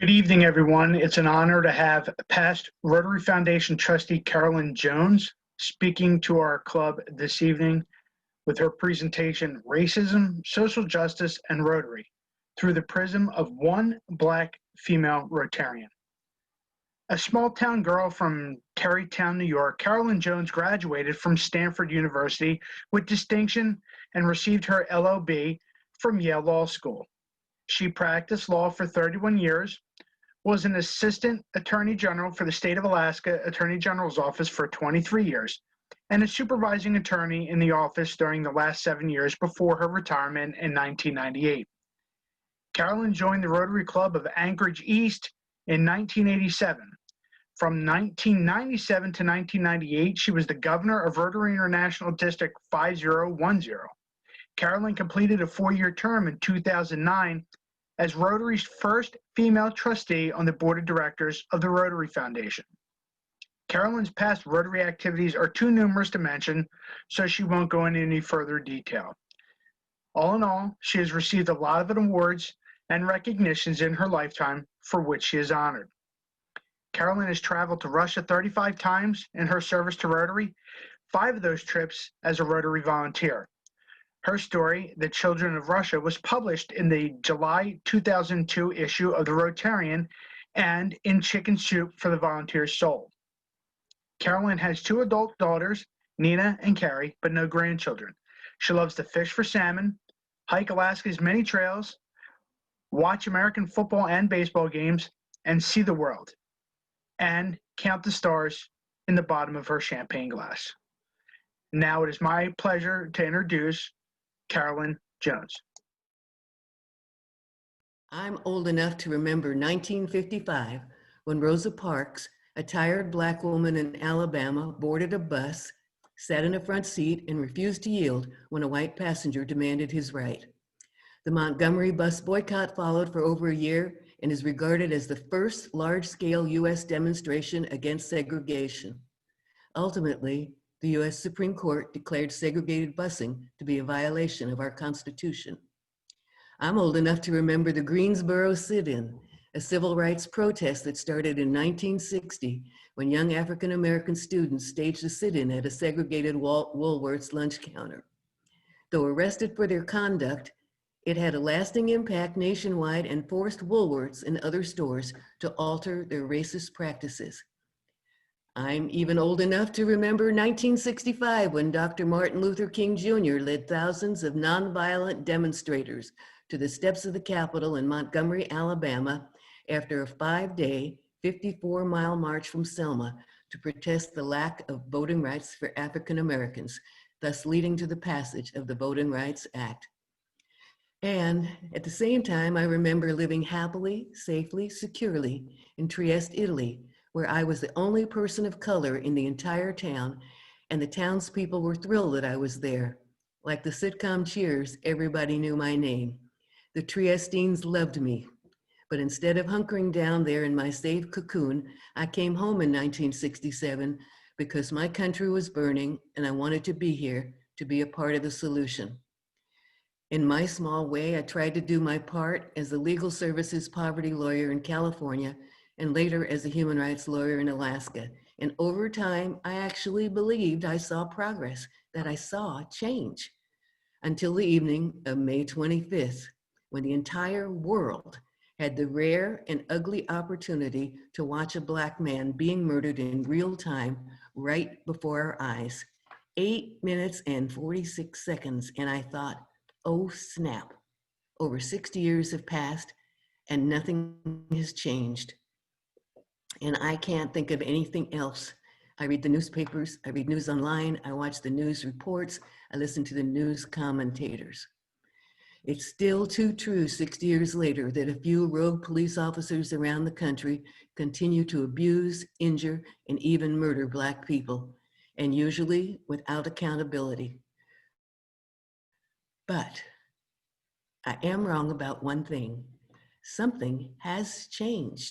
Good evening, everyone. It's an honor to have past Rotary Foundation trustee Carolyn Jones speaking to our club this evening with her presentation, Racism, Social Justice, and Rotary, through the prism of one Black female Rotarian. A small-town girl from Tarrytown, New York, Carolyn Jones graduated from Stanford University with distinction and received her LLB from Yale Law School. She practiced law for 31 years, was an assistant attorney general for the state of Alaska Attorney General's office for 23 years, and a supervising attorney in the office during the last 7 years before her retirement in 1998. Carolyn joined the Rotary Club of Anchorage East in 1987. From 1997 to 1998, she was the governor of Rotary International District 5010. Carolyn completed a 4-year term in 2009 as Rotary's first female trustee on the board of directors of the Rotary Foundation. Carolyn's past Rotary activities are too numerous to mention, so she won't go into any further detail. All in all, she has received a lot of awards and recognitions in her lifetime for which she is honored. Carolyn has traveled to Russia 35 times in her service to Rotary, 5 of those trips as a Rotary volunteer. Her story, The Children of Russia, was published in the July 2002 issue of the Rotarian and in Chicken Soup for the Volunteer's Soul. Carolyn has 2 adult daughters, Nina and Carrie, but no grandchildren. She loves to fish for salmon, hike Alaska's many trails, watch American football and baseball games, and see the world, and count the stars in the bottom of her champagne glass. Now it is my pleasure to introduce Carolyn Jones. I'm old enough to remember 1955 when Rosa Parks, a tired Black woman in Alabama, boarded a bus, sat in a front seat, and refused to yield when a white passenger demanded his right. The Montgomery bus boycott followed for over a year and is regarded as the first large-scale U.S. demonstration against segregation. Ultimately, the U.S. Supreme Court declared segregated busing to be a violation of our Constitution. I'm old enough to remember the Greensboro sit-in, a civil rights protest that started in 1960 when young African-American students staged a sit-in at a segregated Woolworth's lunch counter. Though arrested for their conduct, it had a lasting impact nationwide and forced Woolworths and other stores to alter their racist practices. I'm even old enough to remember 1965 when Dr. Martin Luther King Jr. led thousands of nonviolent demonstrators to the steps of the Capitol in Montgomery, Alabama, after a 5-day, 54-mile march from Selma to protest the lack of voting rights for African Americans, thus leading to the passage of the Voting Rights Act. And at the same time, I remember living happily, safely, securely in Trieste, Italy, where I was the only person of color in the entire town, and the townspeople were thrilled that I was there. Like the sitcom Cheers, everybody knew my name. The Triestines loved me. But instead of hunkering down there in my safe cocoon, I came home in 1967 because my country was burning and I wanted to be here to be a part of the solution. In my small way, I tried to do my part as a legal services poverty lawyer in California and later as a human rights lawyer in Alaska. And over time, I actually believed I saw progress, that I saw change, until the evening of May 25th, when the entire world had the rare and ugly opportunity to watch a Black man being murdered in real time right before our eyes. 8 minutes and 46 seconds, and I thought, oh snap, over 60 years have passed and nothing has changed. And I can't think of anything else. I read the newspapers, I read news online, I watch the news reports, I listen to the news commentators. It's still too true 60 years later that a few rogue police officers around the country continue to abuse, injure, and even murder Black people, and usually without accountability. But I am wrong about one thing. Something has changed.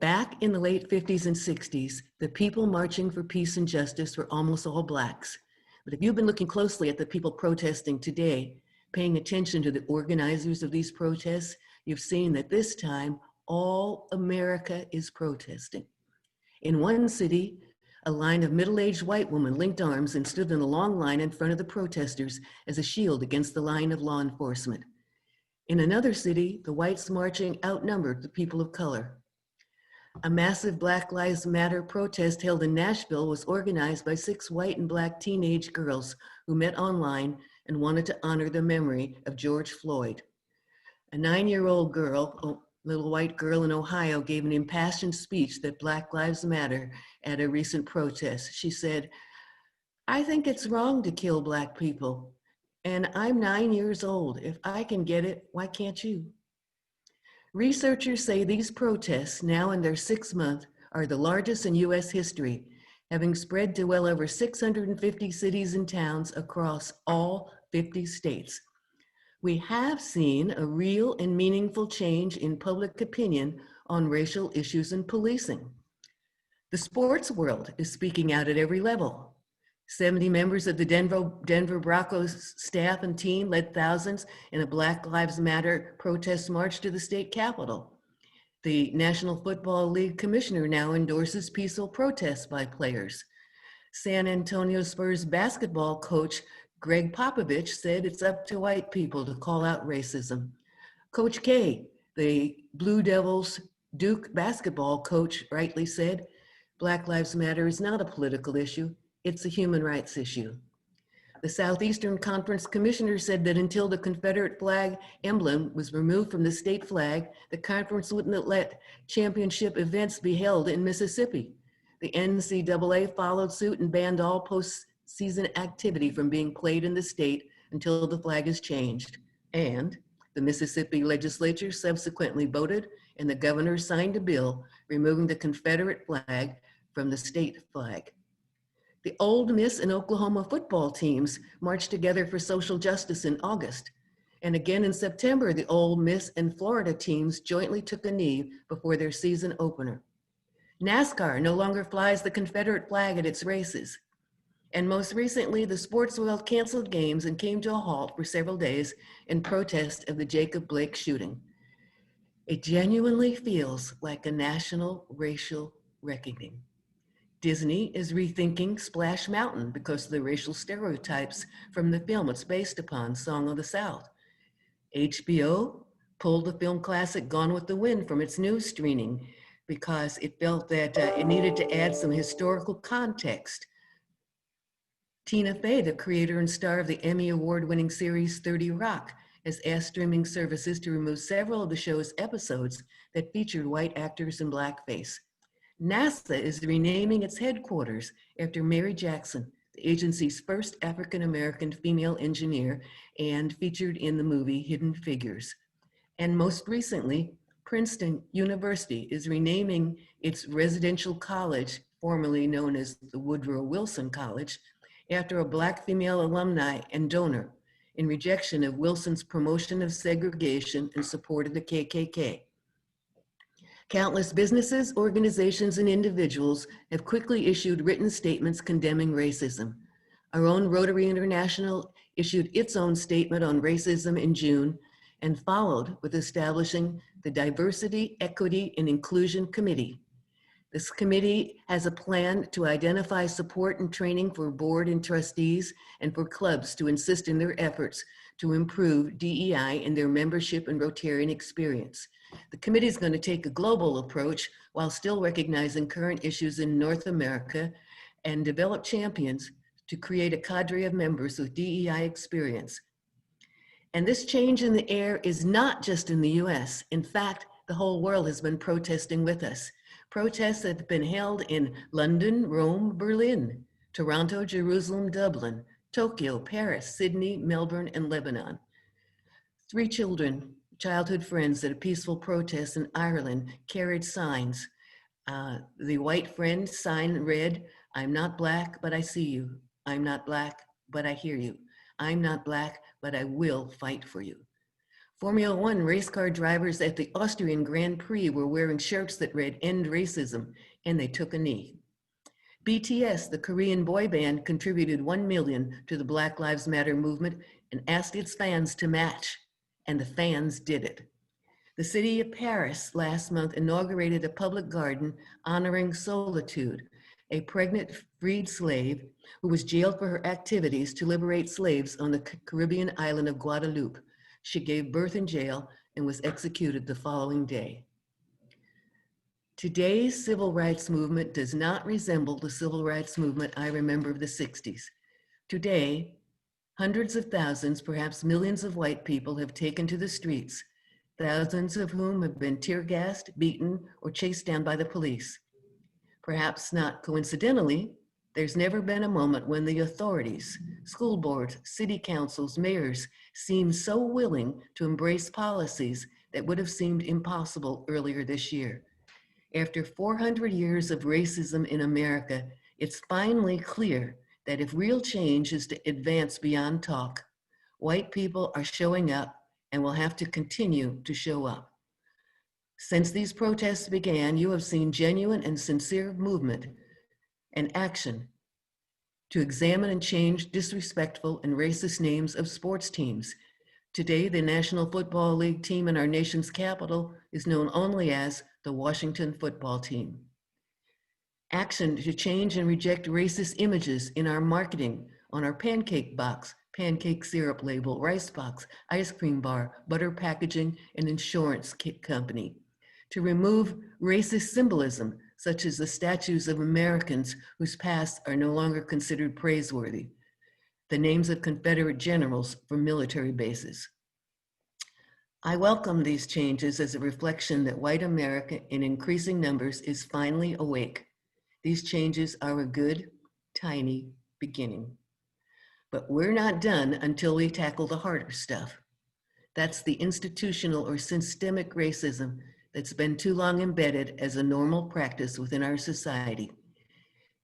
Back in the late 50s and 60s, the people marching for peace and justice were almost all Blacks. But if you've been looking closely at the people protesting today, paying attention to the organizers of these protests, you've seen that this time all America is protesting. In one city, a line of middle-aged white women linked arms and stood in a long line in front of the protesters as a shield against the line of law enforcement. In another city, the whites marching outnumbered the people of color. A massive Black Lives Matter protest held in Nashville was organized by 6 white and Black teenage girls who met online and wanted to honor the memory of George Floyd. A 9-year-old girl, a little white girl in Ohio, gave an impassioned speech that Black Lives Matter at a recent protest. She said, "I think it's wrong to kill Black people, and I'm 9 years old. If I can get it, why can't you?" Researchers say these protests, now in their 6th month, are the largest in US history, having spread to well over 650 cities and towns across all 50 states. We have seen a real and meaningful change in public opinion on racial issues and policing. The sports world is speaking out at every level. 70 members of the Denver Broncos staff and team led thousands in a Black Lives Matter protest march to the state capitol. The National Football League commissioner now endorses peaceful protests by players. San Antonio Spurs basketball coach Greg Popovich said it's up to white people to call out racism. Coach K, the Blue Devils Duke basketball coach, rightly said, Black Lives Matter is not a political issue, it's a human rights issue. The Southeastern Conference Commissioner said that until the Confederate flag emblem was removed from the state flag, the conference wouldn't let championship events be held in Mississippi. The NCAA followed suit and banned all postseason activity from being played in the state until the flag is changed. And the Mississippi legislature subsequently voted, and the governor signed a bill removing the Confederate flag from the state flag. The Ole Miss and Oklahoma football teams marched together for social justice in August. And again in September, the Ole Miss and Florida teams jointly took a knee before their season opener. NASCAR no longer flies the Confederate flag at its races. And most recently, the sports world canceled games and came to a halt for several days in protest of the Jacob Blake shooting. It genuinely feels like a national racial reckoning. Disney is rethinking Splash Mountain because of the racial stereotypes from the film it's based upon, Song of the South. HBO pulled the film classic Gone with the Wind from its new streaming because it felt that it needed to add some historical context. Tina Fey, the creator and star of the Emmy Award-winning series 30 Rock, has asked streaming services to remove several of the show's episodes that featured white actors in blackface. NASA is renaming its headquarters after Mary Jackson, the agency's first African-American female engineer and featured in the movie Hidden Figures. And most recently, Princeton University is renaming its residential college, formerly known as the Woodrow Wilson College, after a Black female alumni and donor in rejection of Wilson's promotion of segregation and support of the KKK. Countless businesses, organizations, and individuals have quickly issued written statements condemning racism. Our own Rotary International issued its own statement on racism in June and followed with establishing the Diversity, Equity, and Inclusion Committee. This committee has a plan to identify support and training for board and trustees and for clubs to assist in their efforts to improve DEI in their membership and Rotarian experience. The committee is going to take a global approach while still recognizing current issues in North America and develop champions to create a cadre of members with DEI experience. And this change in the air is not just in the US. In fact, the whole world has been protesting with us. Protests have been held in London, Rome, Berlin, Toronto, Jerusalem, Dublin, Tokyo, Paris, Sydney, Melbourne, and Lebanon. 3 children, childhood friends at a peaceful protest in Ireland carried signs. The white friend sign read, "I'm not Black, but I see you. I'm not Black, but I hear you. I'm not Black, but I will fight for you." Formula One race car drivers at the Austrian Grand Prix were wearing shirts that read "End Racism," and they took a knee. BTS, the Korean boy band, contributed $1 million to the Black Lives Matter movement and asked its fans to match, and the fans did it. The city of Paris last month inaugurated a public garden honoring Solitude, a pregnant freed slave who was jailed for her activities to liberate slaves on the Caribbean island of Guadeloupe. She gave birth in jail and was executed the following day. Today's civil rights movement does not resemble the civil rights movement I remember of the 60s. Today, hundreds of thousands, perhaps millions of white people have taken to the streets, thousands of whom have been tear gassed, beaten, or chased down by the police. Perhaps not coincidentally, there's never been a moment when the authorities, school boards, city councils, mayors seem so willing to embrace policies that would have seemed impossible earlier this year. After 400 years of racism in America, it's finally clear that if real change is to advance beyond talk, white people are showing up and will have to continue to show up. Since these protests began, you have seen genuine and sincere movement and action to examine and change disrespectful and racist names of sports teams. Today, the National Football League team in our nation's capital is known only as the Washington Football Team. Action to change and reject racist images in our marketing, on our pancake box, pancake syrup label, rice box, ice cream bar, butter packaging, and insurance company. To remove racist symbolism, such as the statues of Americans whose pasts are no longer considered praiseworthy, the names of Confederate generals from military bases. I welcome these changes as a reflection that white America in increasing numbers is finally awake. These changes are a good, tiny beginning. But we're not done until we tackle the harder stuff. That's the institutional or systemic racism that's been too long embedded as a normal practice within our society.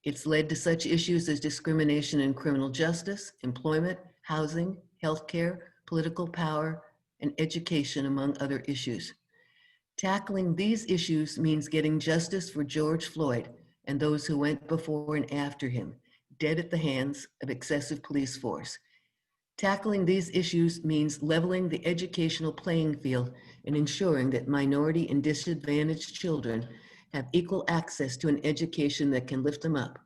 It's led to such issues as discrimination in criminal justice, employment, housing, healthcare, political power, and education, among other issues. Tackling these issues means getting justice for George Floyd and those who went before and after him, dead at the hands of excessive police force. Tackling these issues means leveling the educational playing field and ensuring that minority and disadvantaged children have equal access to an education that can lift them up.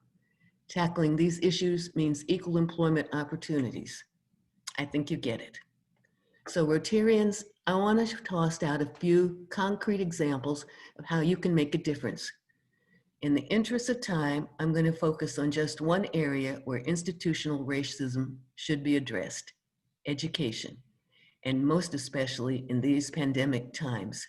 Tackling these issues means equal employment opportunities. I think you get it. So Rotarians, I want to toss out a few concrete examples of how you can make a difference. In the interest of time, I'm going to focus on just one area where institutional racism should be addressed: education, and most especially in these pandemic times.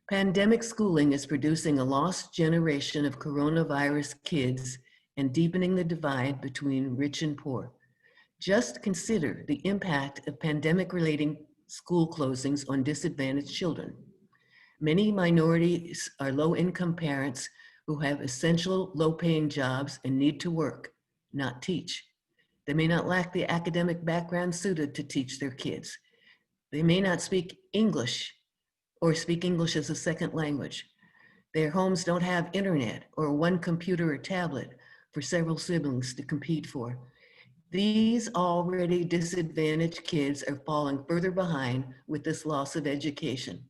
Pandemic schooling is producing a lost generation of coronavirus kids and deepening the divide between rich and poor. Just consider the impact of pandemic-related school closings on disadvantaged children. Many minorities are low-income parents who have essential low-paying jobs and need to work, not teach. They may not lack the academic background suited to teach their kids. They may not speak English or speak English as a second language. Their homes don't have internet or one computer or tablet for several siblings to compete for. These already disadvantaged kids are falling further behind with this loss of education.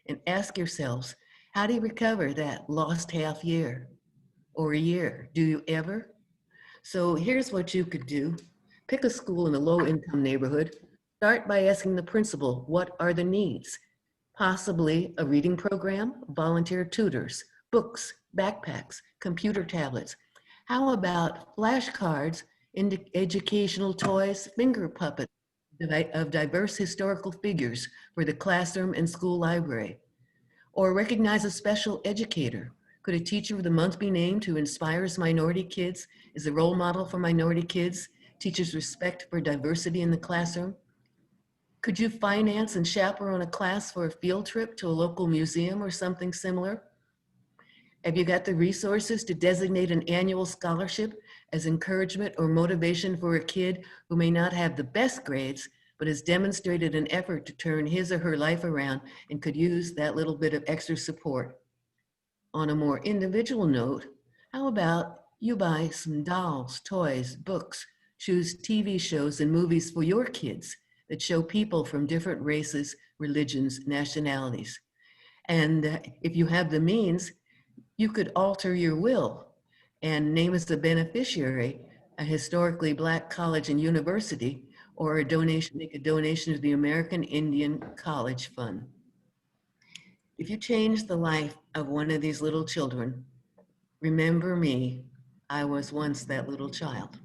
And ask yourselves, how do you recover that lost half year or a year? Do you ever? So here's what you could do. Pick a school in a low-income neighborhood. Start by asking the principal, what are the needs? Possibly a reading program, volunteer tutors, books, backpacks, computer tablets. How about flashcards, educational toys, finger puppets of diverse historical figures for the classroom and school library? Or recognize a special educator. Could a teacher of the month be named who inspires minority kids, is a role model for minority kids, teaches respect for diversity in the classroom? Could you finance and chaperone a class for a field trip to a local museum or something similar? Have you got the resources to designate an annual scholarship as encouragement or motivation for a kid who may not have the best grades, but has demonstrated an effort to turn his or her life around and could use that little bit of extra support? On a more individual note, how about you buy some dolls, toys, books, choose TV shows and movies for your kids, that show people from different races, religions, nationalities. And if you have the means, you could alter your will and name as the beneficiary a historically Black college and university, or a donation, make a donation to the American Indian College Fund. If you change the life of one of these little children, remember me, I was once that little child.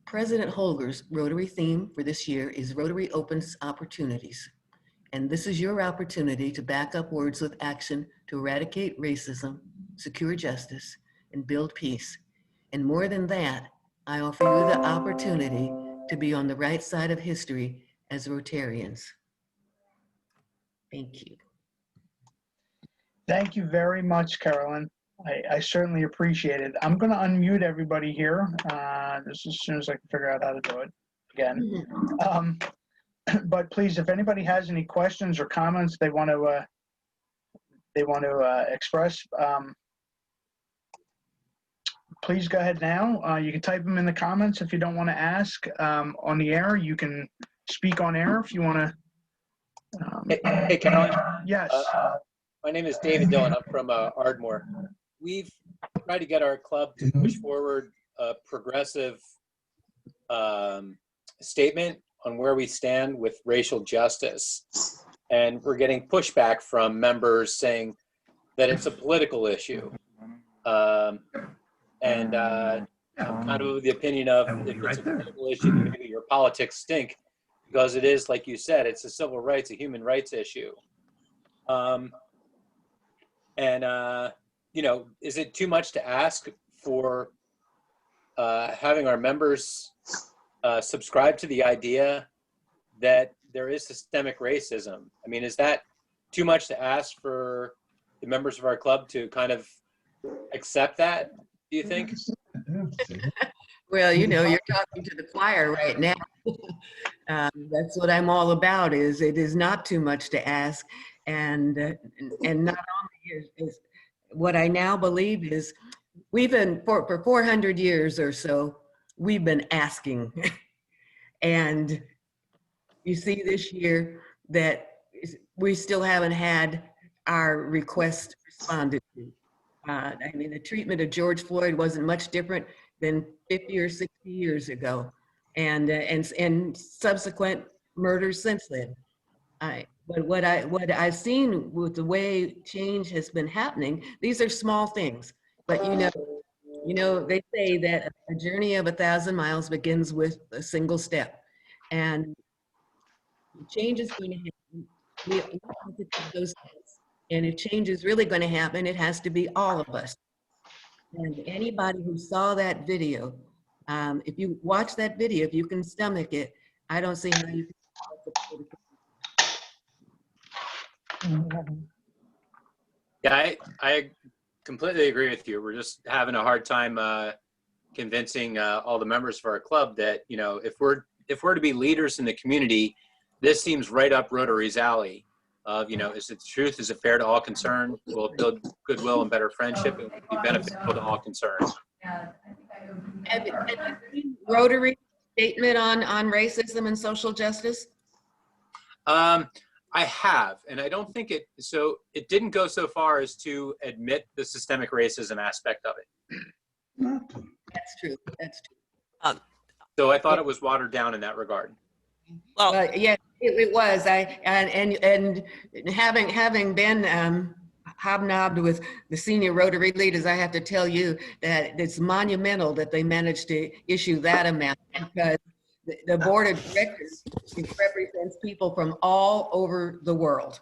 President Holger's Rotary theme for this year is Rotary Opens Opportunities. And this is your opportunity to back up words with action to eradicate racism, secure justice, and build peace. And more than that, I offer you the opportunity to be on the right side of history as Rotarians. Thank you. Thank you very much, Carolyn. I certainly appreciate it. I'm going to unmute everybody here just as soon as I can figure out how to do it again. But please, if anybody has any questions or comments they want to express, please go ahead now. You can type them in the comments if you don't want to ask on the air. You can speak on air if you want to. Hey, Carolyn. Yes. My name is David Dillon. I'm from Ardmore. We've tried to get our club to push forward a progressive statement on where we stand with racial justice. And we're getting pushback from members saying that it's a political issue. I'm kind of of the opinion of, if it's a political issue, then maybe your politics stink, because it is, like you said, it's a civil rights, a human rights issue. You know, is it too much to ask for having our members subscribe to the idea that there is systemic racism? I mean, is that too much to ask for the members of our club to kind of accept that, do you think? Well, you know, you're talking to the choir right now. That's what I'm all about, is it is not too much to ask. And not only is what I now believe is we've been, for 400 years or so, we've been asking. And you see this year that we still haven't had our request responded to. I mean, the treatment of George Floyd wasn't much different than 50 or 60 years ago, and subsequent murders since then. But what I've seen with the way change has been happening, these are small things. But you know, they say that a journey of 1,000 miles begins with a single step, and change is going to happen. We have to take those steps. And if change is really going to happen, it has to be all of us. And anybody who saw that video, if you watch that video, if you can stomach it, I don't see how you can. Yeah, I completely agree with you. We're just having a hard time convincing all the members of our club that, you know, if we're to be leaders in the community, this seems right up Rotary's alley. Of, you know, is it the truth? Is it fair to all concerned? Will it build goodwill and better friendship? It will be beneficial to all concerned. Have you seen Rotary statement on racism and social justice? I have, and I don't think it didn't go so far as to admit the systemic racism aspect of it. That's true. That's true. So I thought it was watered down in that regard. Well, yeah, it was. And having been hobnobbed with the senior Rotary leaders, I have to tell you that it's monumental that they managed to issue that amount, because the board of directors represents people from all over the world,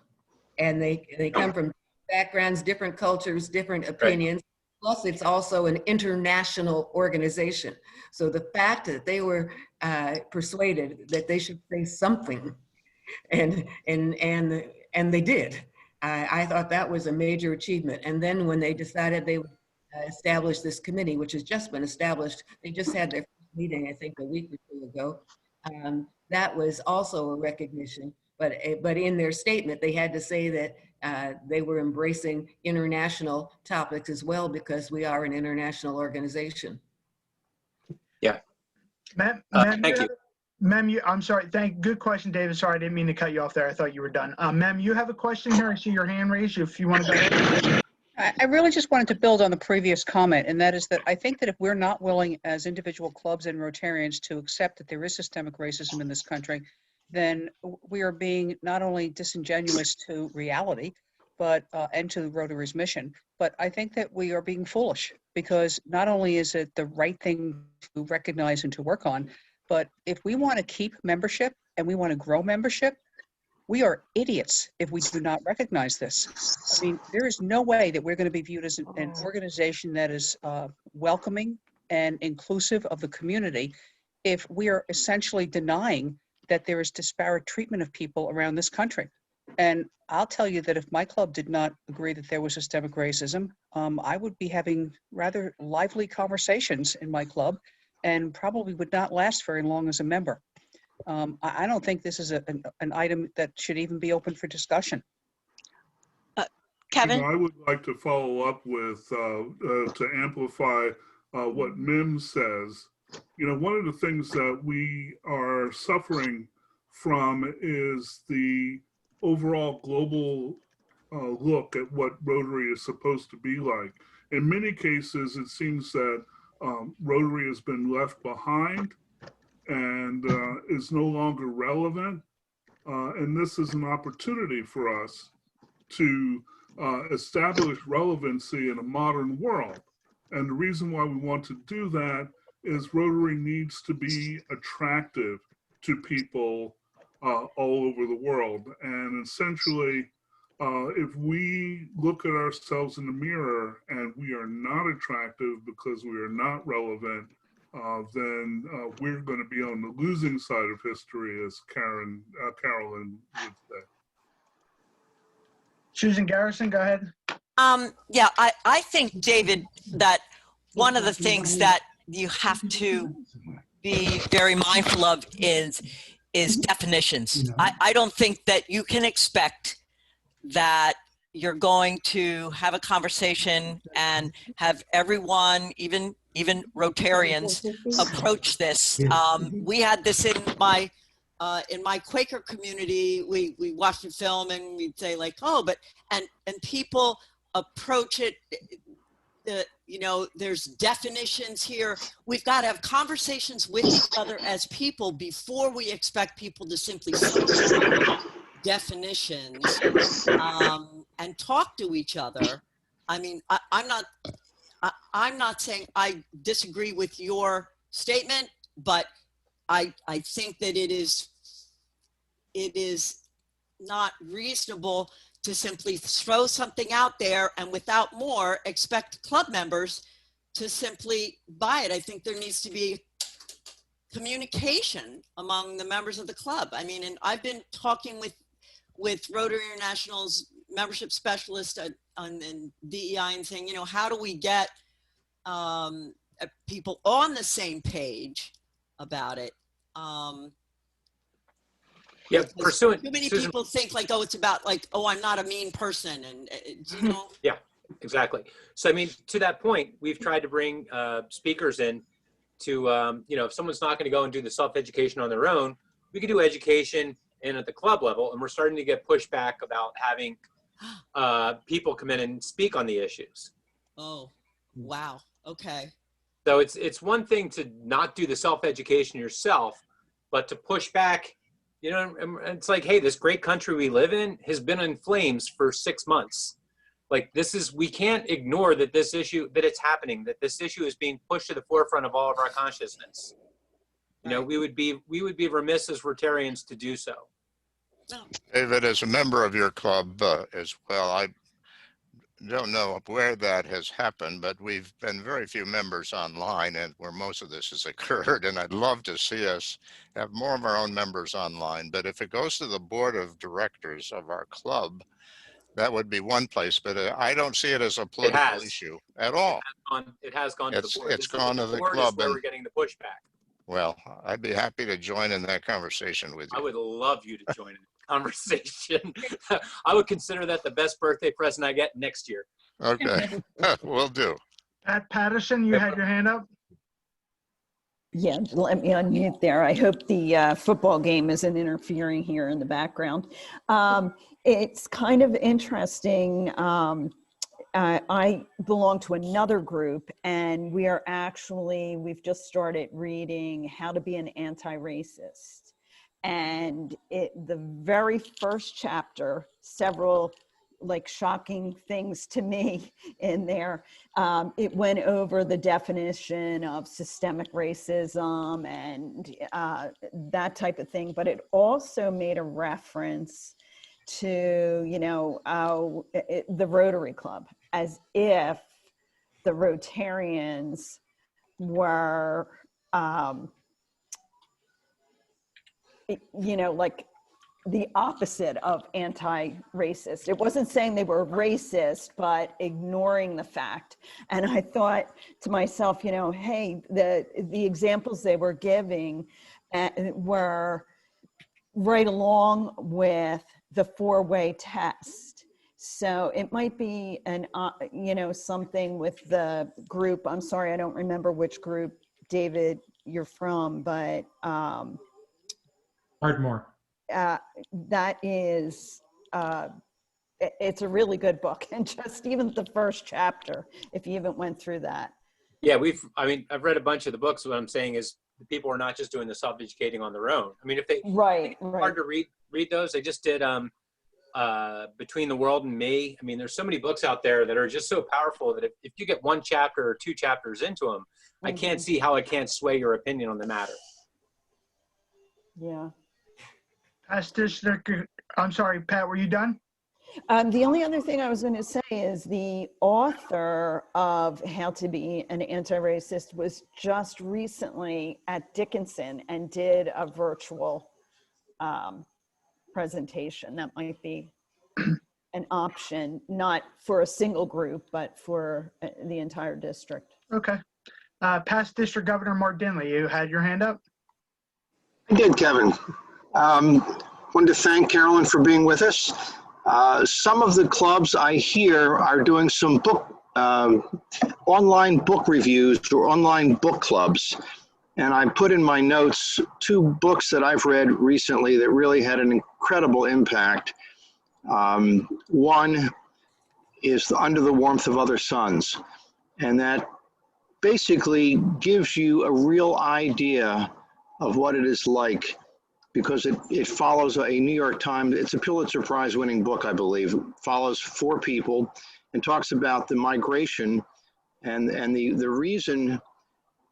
and they come from backgrounds, different cultures, different opinions. Right. Plus, it's also an international organization. So the fact that they were persuaded that they should say something, and they did. I thought that was a major achievement. And then when they decided they would establish this committee, which has just been established, they just had their first meeting, I think, a week or two ago. That was also a recognition. But in their statement, they had to say that they were embracing international topics as well, because we are an international organization. Yeah. Matt, thank you. Mem, I'm sorry. Good question, David. Sorry, I didn't mean to cut you off there. I thought you were done. Mem, you have a question here. I see your hand raised. If you want to go ahead. I really just wanted to build on the previous comment, and that is that I think that if we're not willing as individual clubs and Rotarians to accept that there is systemic racism in this country, then we are being not only disingenuous to reality, but and to Rotary's mission, but I think that we are being foolish, because not only is it the right thing to recognize and to work on, but if we want to keep membership and we want to grow membership, we are idiots if we do not recognize this. I mean, there is no way that we're going to be viewed as an organization that is welcoming and inclusive of the community if we are essentially denying that there is disparate treatment of people around this country. And I'll tell you that if my club did not agree that there was systemic racism, I would be having rather lively conversations in my club and probably would not last very long as a member. I don't think this is an item that should even be open for discussion. Kevin? I would like to follow up with, to amplify what Mim says. One of the things that we are suffering from is the overall global look at what Rotary is supposed to be like. In many cases, it seems that Rotary has been left behind and is no longer relevant. And this is an opportunity for us to establish relevancy in a modern world. And the reason why we want to do that is Rotary needs to be attractive to people all over the world. And essentially, if we look at ourselves in the mirror and we are not attractive because we are not relevant, then we're going to be on the losing side of history, as Carolyn would say. Susan Garrison, go ahead. Yeah, I think, David, that one of the things that you have to be very mindful of is definitions. I don't think that you can expect that you're going to have a conversation and have everyone, even Rotarians, approach this. We had this in my Quaker community. We watched a film and we'd say like, oh, but and people approach it. There's definitions here. We've got to have conversations with each other as people before we expect people to simply definitions and talk to each other. I mean, I'm not saying I disagree with your statement, but I think that it is not reasonable to simply throw something out there and without more expect club members to simply buy it. I think there needs to be communication among the members of the club. I mean, and I've been talking with Rotary International's membership specialist on DEI and saying, how do we get people on the same page about it? Yeah, pursuant. Too many Susan, people think like, oh, it's about like, oh, I'm not a mean person, and Yeah, exactly. So I mean, to that point, we've tried to bring speakers in to, if someone's not going to go and do the self-education on their own, we could do education in at the club level, and we're starting to get pushback about having people come in and speak on the issues. Oh, wow. Okay. So it's one thing to not do the self-education yourself, but to push back. It's like, hey, this great country we live in has been in flames for 6 months. Like we can't ignore that this issue, that it's happening, that this issue is being pushed to the forefront of all of our consciousness. We would be remiss as Rotarians to do so. David, as a member of your club as well, I don't know where that has happened, but we've been very few members online and where most of this has occurred. And I'd love to see us have more of our own members online. But if it goes to the board of directors of our club, that would be one place. But I don't see it as a political issue at all. It has gone to the board. It's gone to the club. Where we're getting the pushback. Well, I'd be happy to join in that conversation with you. I would love you to join in the conversation. I would consider that the best birthday present I get next year. Okay, will do. Pat Patterson, you had your hand up. Yeah, let me unmute there. I hope the football game isn't interfering here in the background. It's kind of interesting. I belong to another group, and we've just started reading How to Be an Anti-Racist. And the very first chapter, several like shocking things to me in there. It went over the definition of systemic racism and that type of thing, but it also made a reference to, the Rotary Club, as if the Rotarians were, like the opposite of anti-racist. It wasn't saying they were racist, but ignoring the fact. And I thought to myself, hey, the examples they were giving were right along with the four-way test. So it might be something with the group. I'm sorry, I don't remember which group, David, you're from, but Ardmore. that is, it's a really good book. And just even the first chapter, if you even went through that. Yeah, I've read a bunch of the books. What I'm saying is the people are not just doing the self-educating on their own. I mean, if they, Right. hard to read those. They just did Between the World and Me. I mean, there's so many books out there that are just so powerful that if you get one chapter or two chapters into them, I can't see how it can't sway your opinion on the matter. Yeah. I'm sorry, Pat, were you done? The only other thing I was going to say is the author of How to Be an Anti-Racist was just recently at Dickinson and did a virtual presentation. That might be an option, not for a single group, but for the entire district. Okay. Past District Governor Mark Dinley, you had your hand up? I did, Kevin. Wanted to thank Carolyn for being with us. Some of the clubs I hear are doing some online book reviews or online book clubs. And I put in my notes 2 books that I've read recently that really had an incredible impact. One is Under the Warmth of Other Suns. And that basically gives you a real idea of what it is like, because it follows a New York Times, it's a Pulitzer Prize winning book, I believe. It follows 4 people and talks about the migration and the reason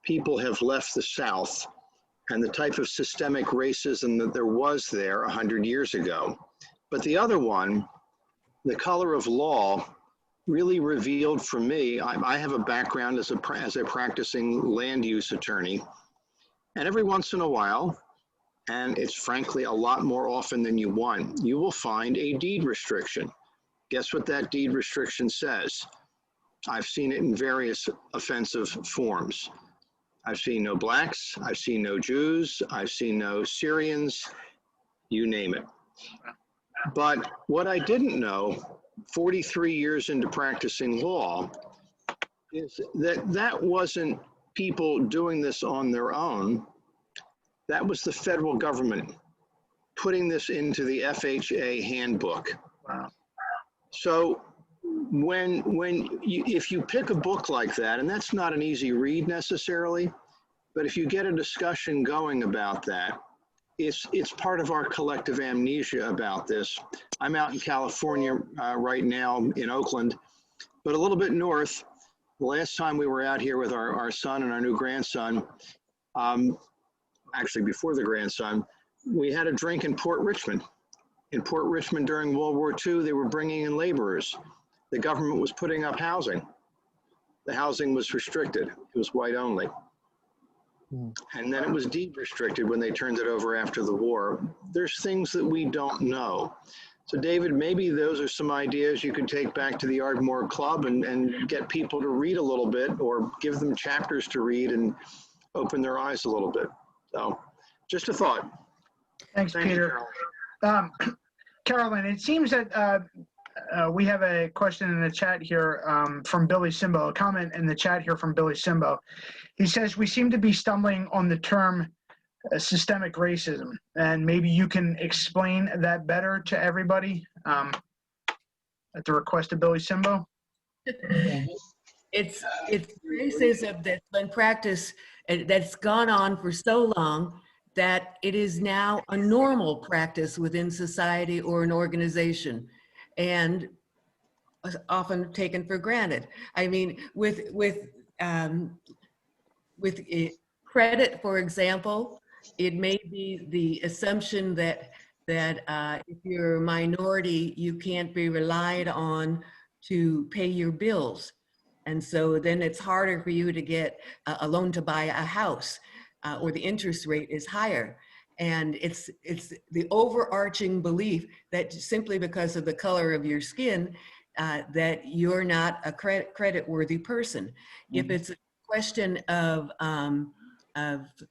people have left the South and the type of systemic racism that there was there 100 years ago. But the other one, The Color of Law, really revealed for me, I have a background as a practicing land use attorney, and every once in a while, and it's frankly a lot more often than you want, you will find a deed restriction. Guess what that deed restriction says? I've seen it in various offensive forms. I've seen no blacks, I've seen no Jews, I've seen no Syrians, you name it. But what I didn't know, 43 years into practicing law, is that wasn't people doing this on their own. That was the federal government putting this into the FHA handbook. Wow. So if you pick a book like that, and that's not an easy read necessarily, but if you get a discussion going about that, it's part of our collective amnesia about this. I'm out in California right now in Oakland, but a little bit north. The last time we were out here with our son and our new grandson, actually before the grandson, we had a drink in Port Richmond. In Port Richmond during World War II, they were bringing in laborers. The government was putting up housing. The housing was restricted. It was white only. And then it was deed restricted when they turned it over after the war. There's things that we don't know. So David, maybe those are some ideas you could take back to the Ardmore Club and get people to read a little bit, or give them chapters to read and open their eyes a little bit. So just a thought. Thanks, Thank you, Peter. Carolyn. Carolyn, it seems that We have a question in the chat here from Billy Simbo, a comment in the chat here from Billy Simbo. He says, we seem to be stumbling on the term systemic racism, and maybe you can explain that better to everybody at the request of Billy Simbo. It's racism that's been practiced, that's gone on for so long that it is now a normal practice within society or an organization, and often taken for granted. I mean, with credit, for example, it may be the assumption that if you're a minority, you can't be relied on to pay your bills. And so then it's harder for you to get a loan to buy a house, or the interest rate is higher. And it's the overarching belief that simply because of the color of your skin, that you're not a credit-worthy person. If it's a question of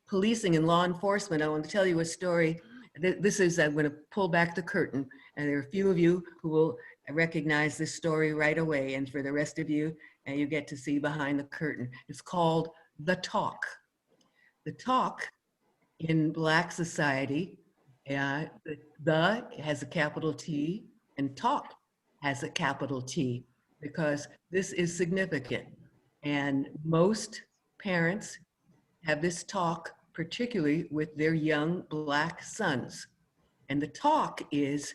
policing and law enforcement, I want to tell you a story. This is, I'm going to pull back the curtain, and there are a few of you who will recognize this story right away, and for the rest of you, you get to see behind the curtain. It's called The Talk. The Talk in Black society, the has a capital T, and talk has a capital T, because this is significant. And most parents have this talk, particularly with their young Black sons. And the talk is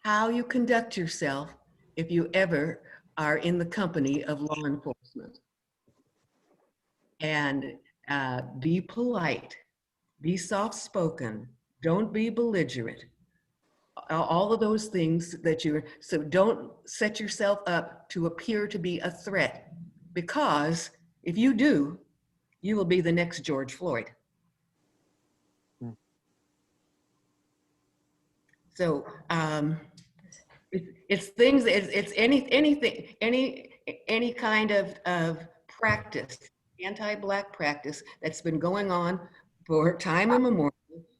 how you conduct yourself if you ever are in the company of law enforcement. And be polite, be soft-spoken, don't be belligerent. All of those things that so don't set yourself up to appear to be a threat, because if you do, you will be the next George Floyd. So it's things, it's anything, any kind of practice, anti-Black practice that's been going on for time immemorial,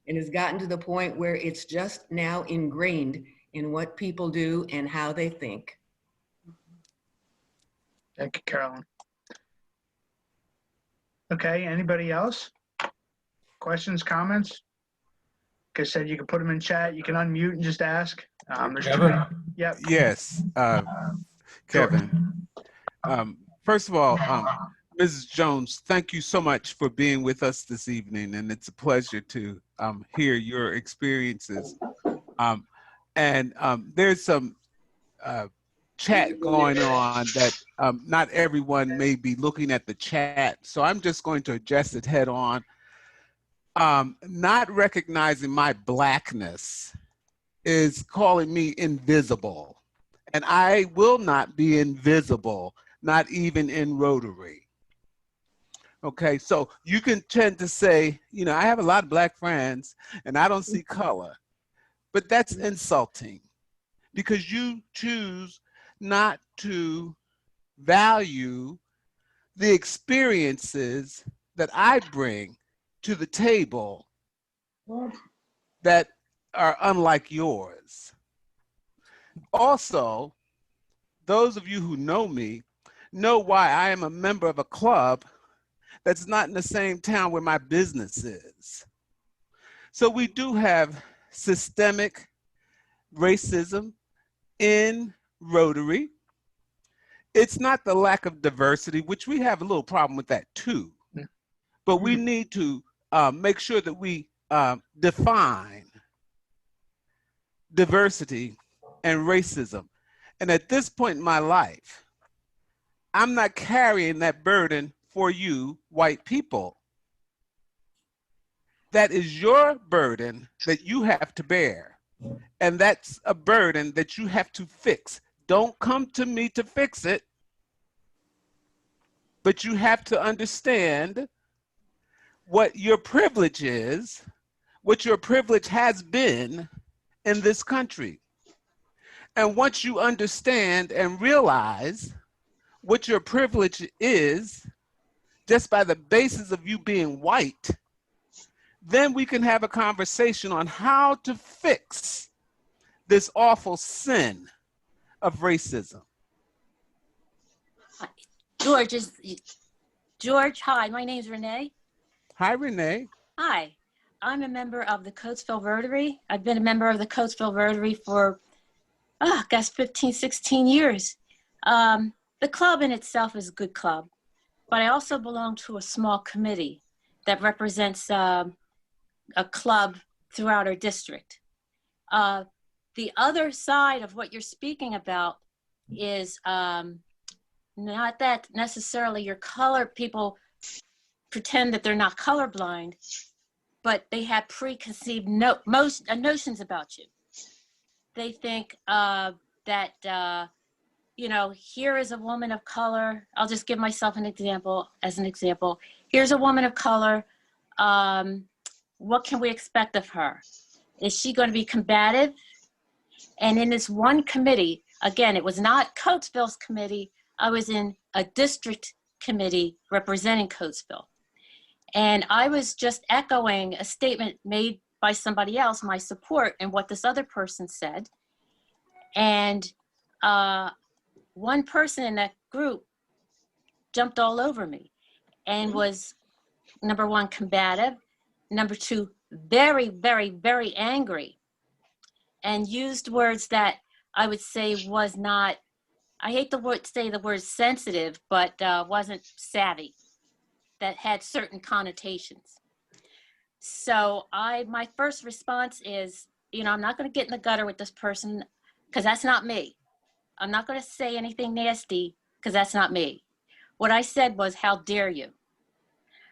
and has gotten to the point where it's just now ingrained in what people do and how they think. Thank you, Carolyn. Okay, anybody else? Questions, comments? Like I said, you can put them in chat. You can unmute and just ask. There's two. Yep. Yes, Kevin. First of all, Mrs. Jones, thank you so much for being with us this evening, and it's a pleasure to hear your experiences. There's some chat going on that not everyone may be looking at the chat, so I'm just going to address it head on. Not recognizing my Blackness is calling me invisible, and I will not be invisible, not even in Rotary. Okay, so you can tend to say, you know, I have a lot of Black friends and I don't see color, but that's insulting, because you choose not to value the experiences that I bring to the table that are unlike yours. Also, those of you who know me know why I am a member of a club that's not in the same town where my business is. So we do have systemic racism in Rotary. It's not the lack of diversity, which we have a little problem with that too. But we need to make sure that we define diversity and racism. And at this point in my life, I'm not carrying that burden for you, white people. That is your burden that you have to bear. And that's a burden that you have to fix. Don't come to me to fix it, but you have to understand what your privilege is, what your privilege has been in this country. And once you understand and realize what your privilege is, just by the basis of you being white, then we can have a conversation on how to fix this awful sin of racism? George, hi, my name's Renee. Hi, Renee. Hi, I'm a member of the Coatesville Rotary. I've been a member of the Coatesville Rotary for, I guess, 15, 16 years. The club in itself is a good club, but I also belong to a small committee that represents a club throughout our district. The other side of what you're speaking about is not that necessarily your color people pretend that they're not colorblind, but they have preconceived notions about you. They think that, you know, here is a woman of color. I'll just give myself an example as an example. Here's a woman of color. What can we expect of her? Is she going to be combative? And in this one committee, again, it was not Coatesville's committee. I was in a district committee representing Coatesville. And I was just echoing a statement made by somebody else, my support, and what this other person said. And one person in that group jumped all over me and was, number one, combative, number two, very, very, very angry, and used words that I would say was not, I hate to say the word sensitive, but wasn't savvy, that had certain connotations. So my first response is, you know, I'm not going to get in the gutter with this person because that's not me. I'm not going to say anything nasty because that's not me. What I said was, how dare you?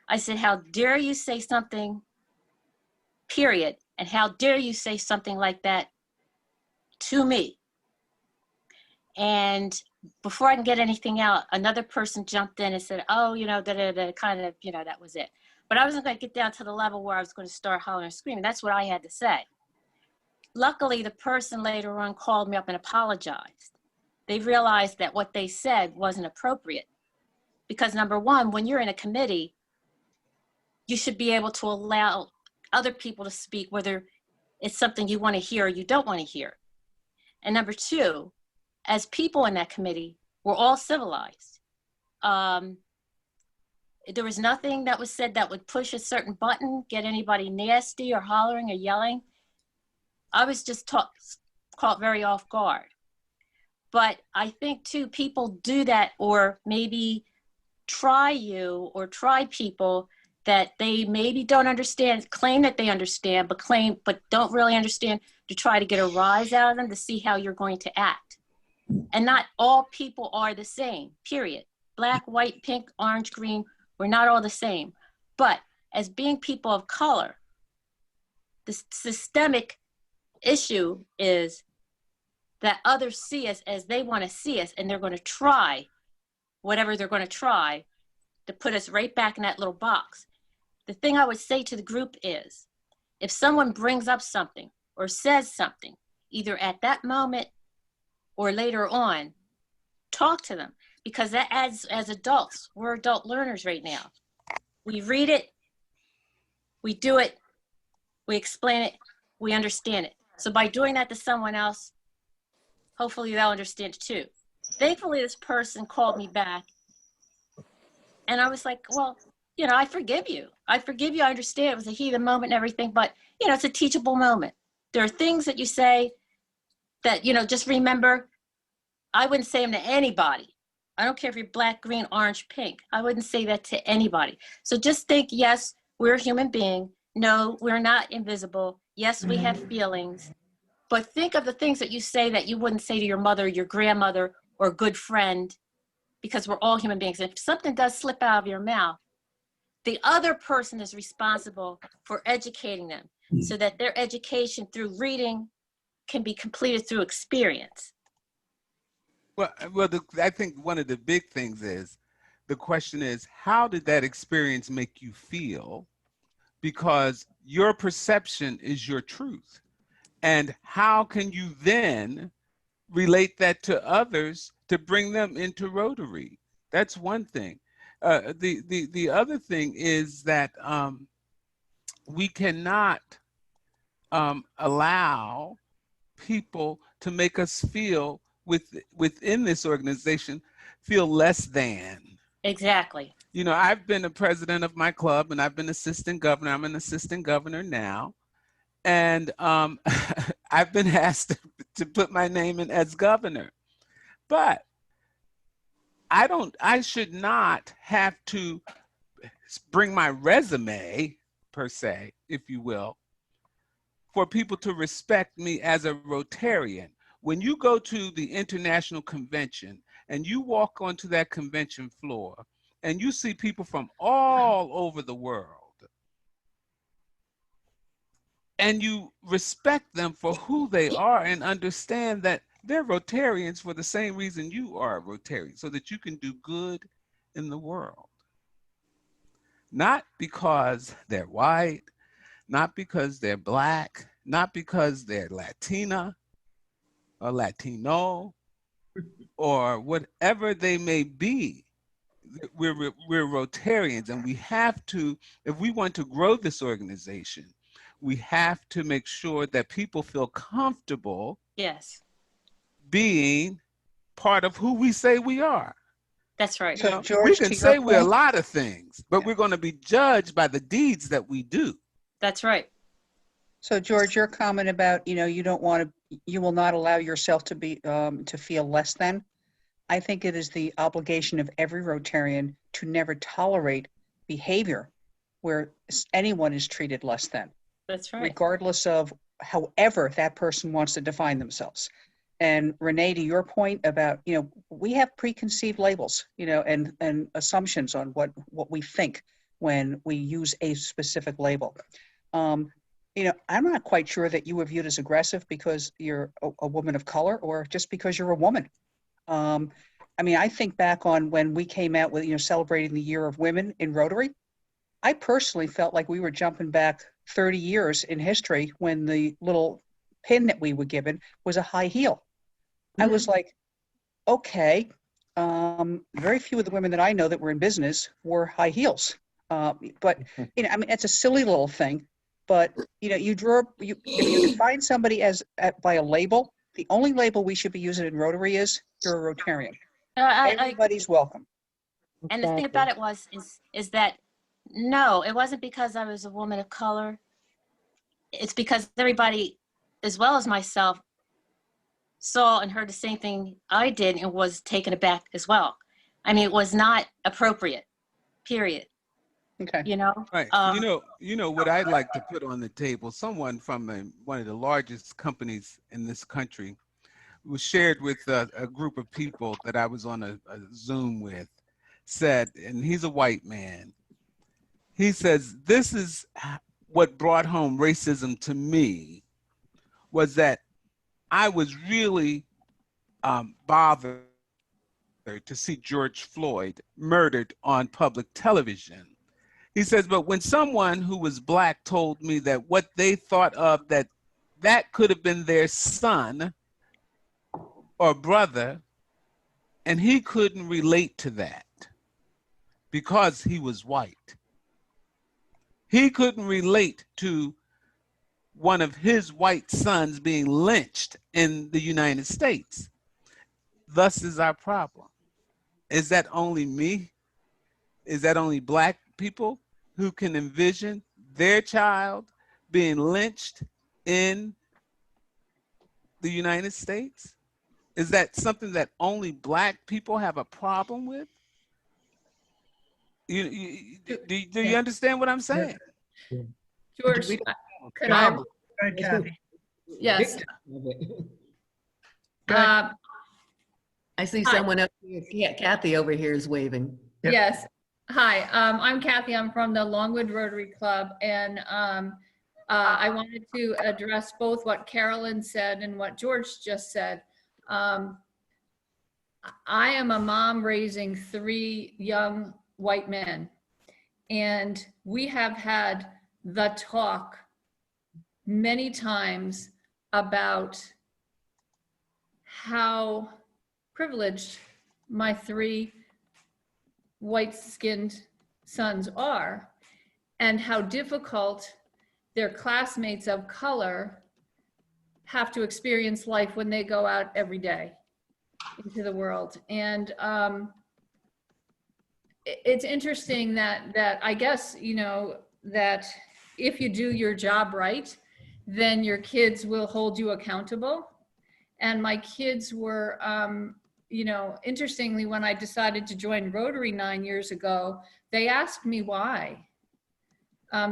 I said, how dare you say something, period. And how dare you say something like that to me? And before I can get anything out, another person jumped in and said, oh, you know, kind of, you know, that was it. But I wasn't going to get down to the level where I was going to start hollering and screaming. That's what I had to say. Luckily, the person later on called me up and apologized. They realized that what they said wasn't appropriate. Because number one, when you're in a committee, you should be able to allow other people to speak, whether it's something you want to hear or you don't want to hear. And number two, as people in that committee, we're all civilized. There was nothing that was said that would push a certain button, get anybody nasty or hollering or yelling. I was just caught very off guard. But I think too, people do that, or maybe try people that they maybe don't understand, claim that they understand, but don't really understand, to try to get a rise out of them to see how you're going to act. And not all people are the same, period. Black, white, pink, orange, green, we're not all the same. But as being people of color, the systemic issue is that others see us as they want to see us, and they're going to try whatever they're going to try to put us right back in that little box. The thing I would say to the group is, if someone brings up something or says something, either at that moment or later on, talk to them, because that as adults, we're adult learners right now. We read it, we do it, we explain it, we understand it. So by doing that to someone else, hopefully they'll understand it too. Thankfully, this person called me back, and I was like, well, you know, I forgive you. I forgive you. I understand it was a heat of the moment and everything, but, you know, it's a teachable moment. There are things that you say that, you know, just remember, I wouldn't say them to anybody. I don't care if you're black, green, orange, pink. I wouldn't say that to anybody. So just think, yes, we're a human being. No, we're not invisible. Yes, we have feelings. But think of the things that you say that you wouldn't say to your mother, your grandmother, or a good friend, because we're all human beings. If something does slip out of your mouth, the other person is responsible for educating them so that their education through reading can be completed through experience. Well, I think one of the big things is, the question is, how did that experience make you feel? Because your perception is your truth. And how can you then relate that to others to bring them into Rotary? That's one thing. The other thing is that we cannot allow people to make us feel within this organization feel less than. Exactly. You know, I've been a president of my club and I've been assistant governor. I'm an assistant governor now. And I've been asked to put my name in as governor. But I should not have to bring my resume, per se, if you will, for people to respect me as a Rotarian. When you go to the international convention and you walk onto that convention floor and you see people from all over the world, and you respect them for who they are and understand that they're Rotarians for the same reason you are a Rotarian, so that you can do good in the world. Not because they're white, not because they're black, not because they're Latina or Latino or whatever they may be. We're Rotarians, and we have to, if we want to grow this organization, we have to make sure that people feel comfortable Yes, being part of who we say we are. that's right. You So know, we George, can to your say we're a point, lot of things, but we're going to be judged by the deeds that we do. That's right. so George, your comment about, you don't want to, you will not allow yourself to be, to feel less than. I think it is the obligation of every Rotarian to never tolerate behavior where anyone is treated less than, That's right. regardless of however that person wants to define themselves. And Renee, to your point about, we have preconceived labels, and assumptions on what we think when we use a specific label. I'm not quite sure that you were viewed as aggressive because you're a woman of color or just because you're a woman. I think back on when we came out with, celebrating the Year of Women in Rotary. I personally felt like we were jumping back 30 years in history when the little pin that we were given was a high heel. I was like, okay, very few of the women that I know that were in business wore high heels. But, it's a silly little thing, but, if you define somebody by a label, the only label we should be using in Rotary is you're a Rotarian. Everybody's welcome. And the thing about it is that, no, it wasn't because I was a woman of color. It's because everybody, as well as myself, saw and heard the same thing I did and was taken aback as well. It was not appropriate, period. Okay. Right. You know what I'd like to put on the table. Someone from one of the largest companies in this country was shared with a group of people that I was on a Zoom with, said, and he's a white man. He says, this is what brought home racism to me, was that I was really bothered to see George Floyd murdered on public television. He says, but when someone who was black told me that what they thought of that could have been their son or brother, and he couldn't relate to that because he was white. He couldn't relate to one of his white sons being lynched in the United States. Thus is our problem. Is that only me? Is that only black people who can envision their child being lynched in the United States? Is that something that only black people have a problem with? Do you understand what I'm saying? George, could I? Go ahead, Kathy. Yes. I see Hi. someone else. Kathy over here is waving. Yep. Yes. Hi, I'm Kathy. I'm from the Longwood Rotary Club, and I wanted to address both what Carolyn said and what George just said. I am a mom raising 3 young white men, and we have had the talk many times about how privileged my 3 white-skinned sons are, and how difficult their classmates of color have to experience life when they go out every day. into the world. And it's interesting that I guess, you know, that if you do your job right, then your kids will hold you accountable. And my kids were, you know, interestingly, when I decided to join Rotary 9 years ago, they asked me why.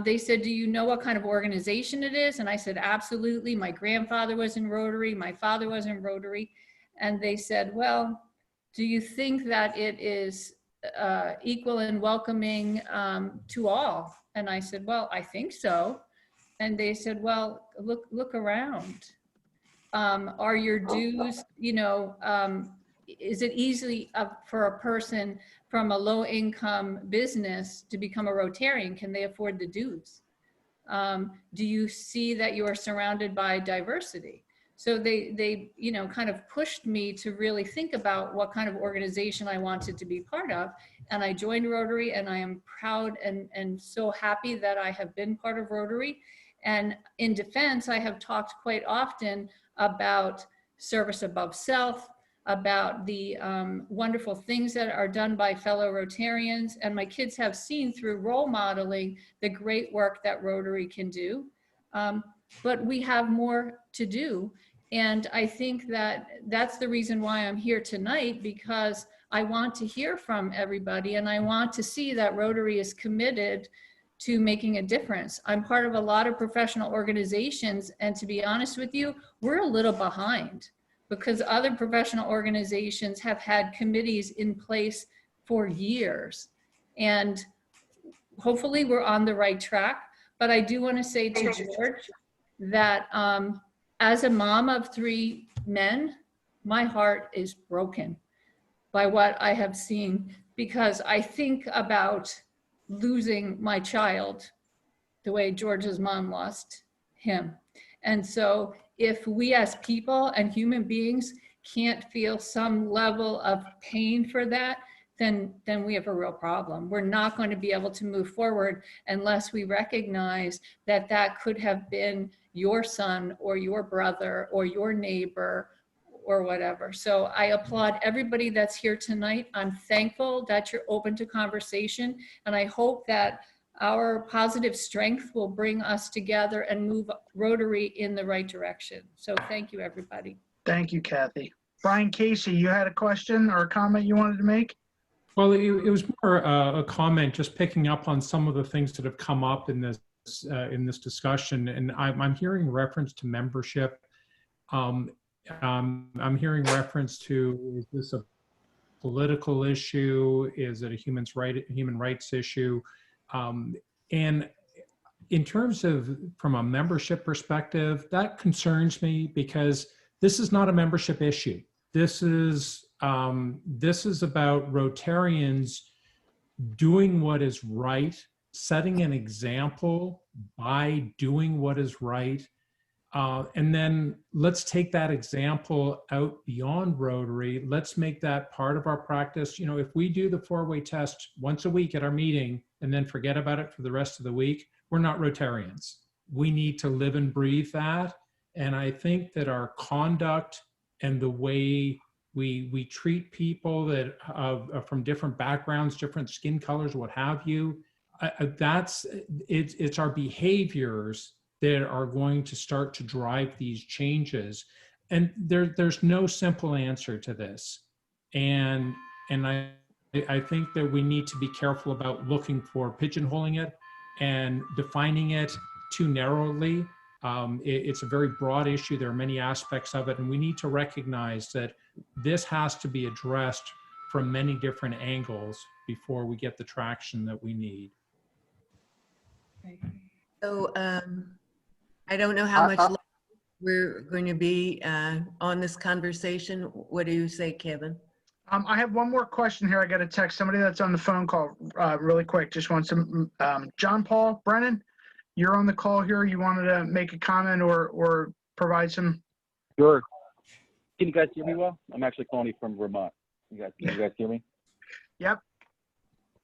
They said, do you know what kind of organization it is? And I said, absolutely. My grandfather was in Rotary. My father was in Rotary. And they said, well, do you think that it is equal and welcoming to all? And I said, well, I think so. And they said, well, look around. Are your dues, you know, is it easy for a person from a low income business to become a Rotarian? Can they afford the dues? Do you see that you are surrounded by diversity? So they, you know, kind of pushed me to really think about what kind of organization I wanted to be part of. And I joined Rotary, and I am proud and so happy that I have been part of Rotary. And in defense, I have talked quite often about service above self, about the wonderful things that are done by fellow Rotarians. And my kids have seen through role modeling the great work that Rotary can do. But we have more to do. And I think that that's the reason why I'm here tonight, because I want to hear from everybody, and I want to see that Rotary is committed to making a difference. I'm part of a lot of professional organizations, and to be honest with you, we're a little behind because other professional organizations have had committees in place for years. And hopefully we're on the right track. But I do want to say to George that as a mom of 3 men, my heart is broken by what I have seen, because I think about losing my child the way George's mom lost him. And so if we as people and human beings can't feel some level of pain for that, then we have a real problem. We're not going to be able to move forward unless we recognize that that could have been your son or your brother or your neighbor or whatever. So I applaud everybody that's here tonight. I'm thankful that you're open to conversation, and I hope that our positive strength will bring us together and move Rotary in the right direction. So thank you, everybody. Thank you, Kathy. Brian Casey, you had a question or a comment you wanted to make? Well, it was more a comment, just picking up on some of the things that have come up in this discussion, and I'm hearing reference to membership. I'm hearing reference to, is this a political issue? Is it a human rights issue? And in terms of, from a membership perspective, that concerns me, because this is not a membership issue. This is about Rotarians doing what is right, setting an example by doing what is right. And then let's take that example out beyond Rotary. Let's make that part of our practice. You know, if we do the 4-way test once a week at our meeting and then forget about it for the rest of the week, we're not Rotarians. We need to live and breathe that. And I think that our conduct and the way we treat people that from different backgrounds, different skin colors, what have you, it's our behaviors that are going to start to drive these changes. And there's no simple answer to this. And I think that we need to be careful about looking for pigeonholing it and defining it too narrowly. It's a very broad issue. There are many aspects of it, and we need to recognize that this has to be addressed from many different angles before we get the traction that we need. So I don't know how much longer we're going to be on this conversation. What do you say, Kevin? I have one more question here. I got to text somebody that's on the phone call really quick. Just want some, John Paul Brennan, you're on the call here. You wanted to make a comment or provide some? Sure. Can you guys hear me well? I'm actually calling you from Vermont. Can you guys hear me? Yep.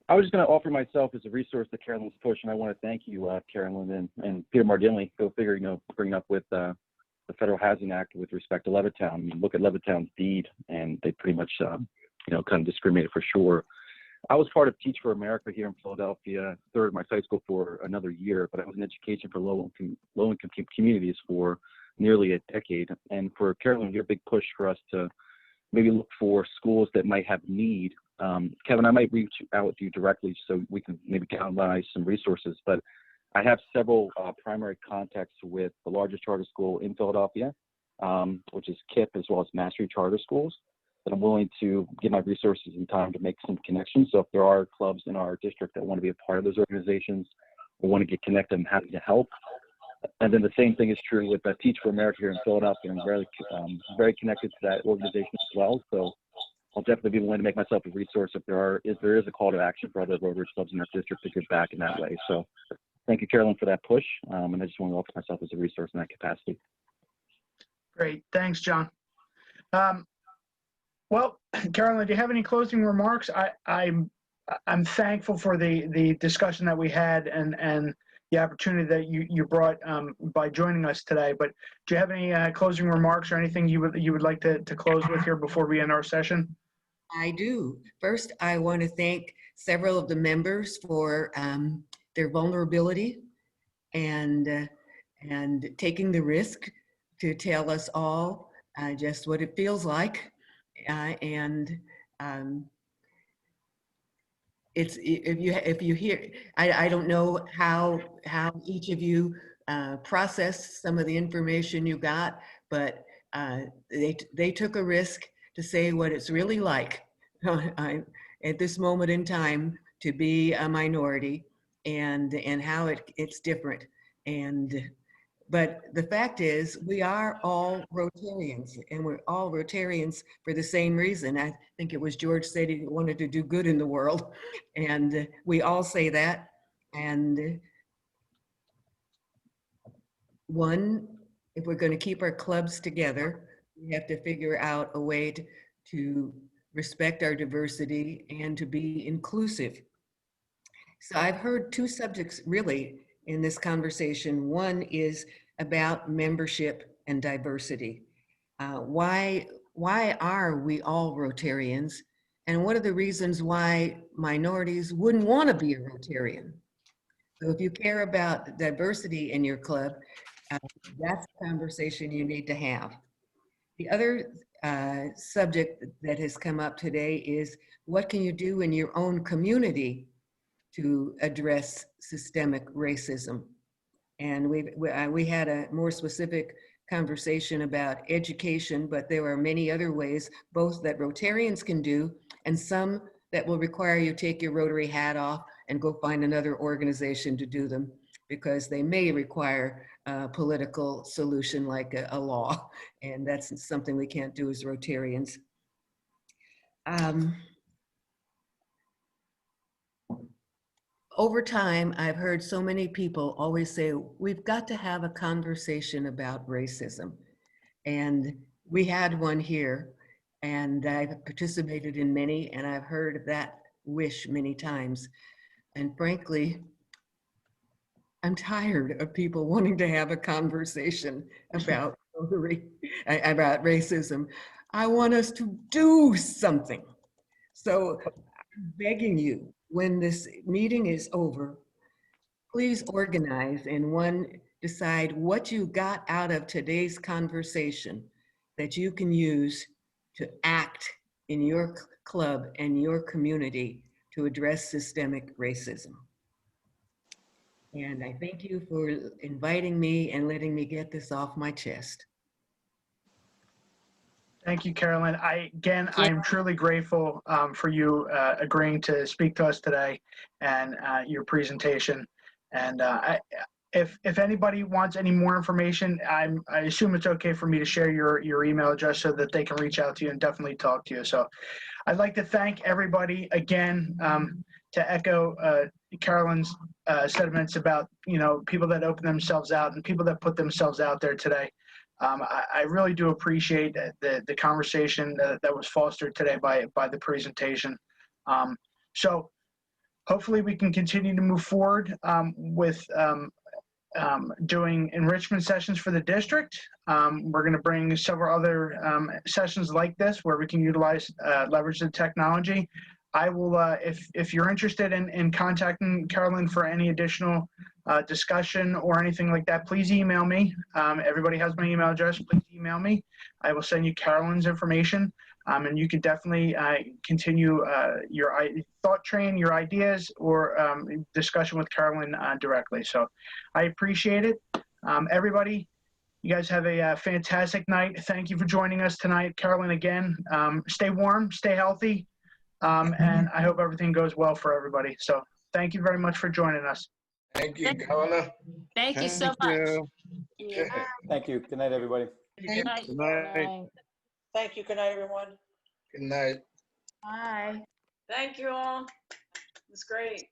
I was just going to offer myself as a resource that Carolyn's pushing. I want to thank you, Carolyn, and Peter Marginley. Go figure, bringing up with the Federal Housing Act with respect to Levittown. I mean, look at Levittown's deed, and they pretty much, kind of discriminated for sure. I was part of Teach for America here in Philadelphia, served my high school for another year, but I was in education for low-income communities for nearly a decade. And for Carolyn, your big push for us to maybe look for schools that might have need. Kevin, I might reach out to you directly so we can maybe galvanize some resources, but I have several primary contacts with the largest charter school in Philadelphia, which is KIPP, as well as Mastery Charter Schools, that I'm willing to give my resources and time to make some connections. So if there are clubs in our district that want to be a part of those organizations or want to get connected, I'm happy to help. And then the same thing is true with Teach for America here in Philadelphia. I'm very connected to that organization as well. So I'll definitely be willing to make myself a resource if there is a call to action for other Rotary clubs in our district to give back in that way. So thank you, Carolyn, for that push. And I just want to offer myself as a resource in that capacity. Great. Thanks, John. Well, Carolyn, do you have any closing remarks? I'm thankful for the discussion that we had and the opportunity that you brought by joining us today. But do you have any closing remarks or anything you would like to close with here before we end our session? I do. First, I want to thank several of the members for their vulnerability and taking the risk to tell us all just what it feels like. It's if you hear, I don't know how each of you processed some of the information you got, but they took a risk to say what it's really like at this moment in time to be a minority and how it's different. But the fact is, we are all Rotarians, and we're all Rotarians for the same reason. I think it was George said he wanted to do good in the world, and we all say that. And one, if we're going to keep our clubs together, we have to figure out a way to respect our diversity and to be inclusive. So I've heard two subjects really in this conversation. One is about membership and diversity. Why are we all Rotarians? And what are the reasons why minorities wouldn't want to be a Rotarian? So if you care about diversity in your club, that's a conversation you need to have. The other subject that has come up today is what can you do in your own community to address systemic racism? And we had a more specific conversation about education, but there are many other ways, both that Rotarians can do and some that will require you take your Rotary hat off and go find another organization to do them, because they may require a political solution like a law, and that's something we can't do as Rotarians. Over time, I've heard so many people always say, we've got to have a conversation about racism. And we had one here, and I've participated in many, and I've heard that wish many times. And frankly, I'm tired of people wanting to have a conversation about racism. I want us to do something. So I'm begging you, when this meeting is over, please organize and decide what you got out of today's conversation that you can use to act in your club and your community to address systemic racism. And I thank you for inviting me and letting me get this off my chest. Thank you, Carolyn. I'm truly grateful for you agreeing to speak to us today and your presentation. And if anybody wants any more information, I assume it's okay for me to share your email address so that they can reach out to you and definitely talk to you. So I'd like to thank everybody again, to echo Carolyn's sentiments about people that open themselves out and people that put themselves out there today. I really do appreciate the conversation that was fostered today by the presentation. So hopefully we can continue to move forward with doing enrichment sessions for the district. We're going to bring several other sessions like this where we can utilize leverage the technology. I will, if you're interested in contacting Carolyn for any additional discussion or anything like that, please email me. Everybody has my email address. Please email me. I will send you Carolyn's information, and you can definitely continue your thought train, your ideas, or discussion with Carolyn directly. So I appreciate it. Everybody, you guys have a fantastic night. Thank you for joining us tonight. Carolyn, again, stay warm, stay healthy. And I hope everything goes well for everybody. So thank you very much for joining us. Thank you, Carla. Thank you so much. Okay. Thank you. Good night, everybody. Good night. Good night. Thank you. Good night, everyone. Good night. Bye. Thank you all. It was great.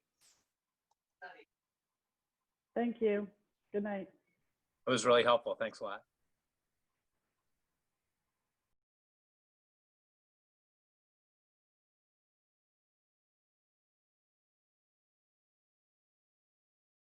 Thank you. Good night. It was really helpful. Thanks a lot.